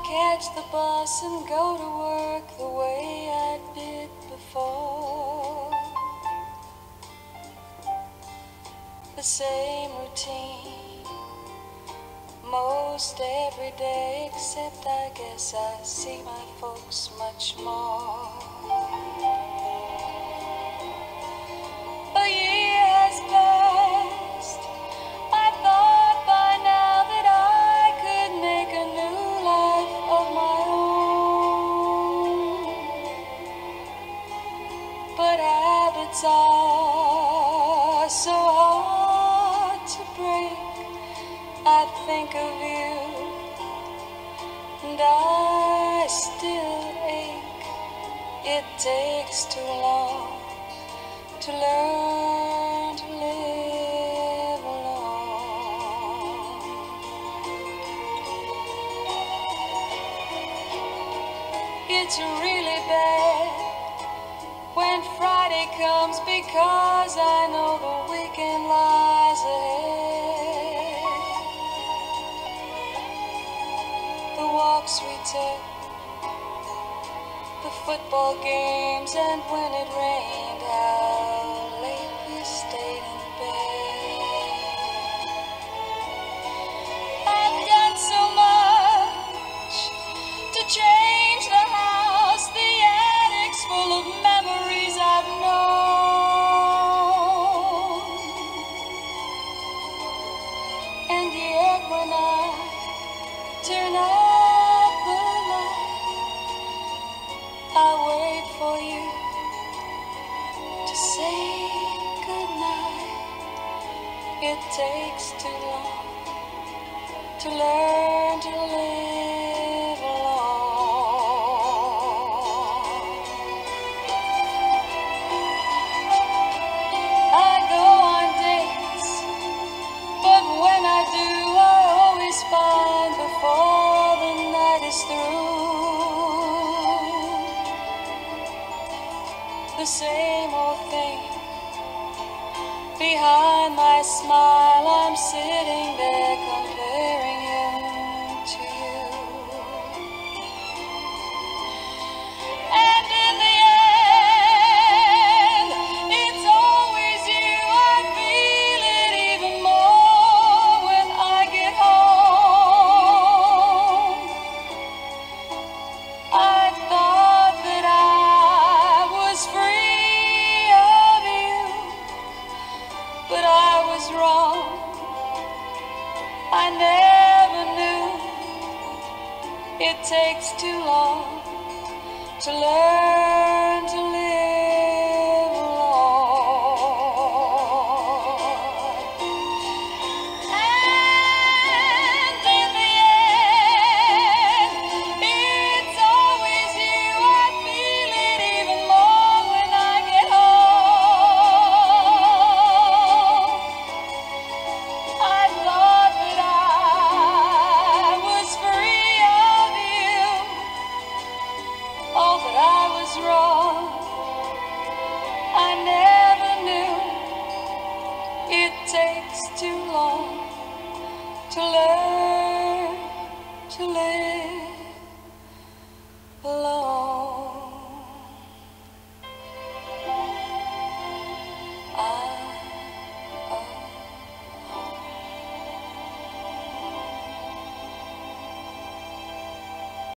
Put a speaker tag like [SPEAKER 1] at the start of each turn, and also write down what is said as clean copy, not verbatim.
[SPEAKER 1] catch the bus and go to work the way I did before. The same routine, most every day, except I guess I see my folks much more. A year has passed. I thought by now that I could make a new life of my own, but habits are so hard to break. I think of you and I still ache. It takes too long to learn to live alone. It's really bad when Friday comes, because I know the weekend lies ahead. The walks we took, the football games, and when it rained, how late we stayed in bed. I've done so much to change the house, the attic's full of memories I've known. And yet when I turn out the light, I wait for you to say goodnight. It takes too long to learn to live alone. I go on dates, but when I do, I always find before the night is through, the same old thing. Behind my smile, I'm sitting there comparing him to you. And in the end, it's always you. I feel it even more when I get home. I thought that I was free of you, but I was wrong. I never knew. It takes too long to learn to live alone. And in the end, it's always you. I feel it even more when I get home. I thought that I was free of you. Oh, but I was wrong. I never knew. It takes too long to learn to live alone.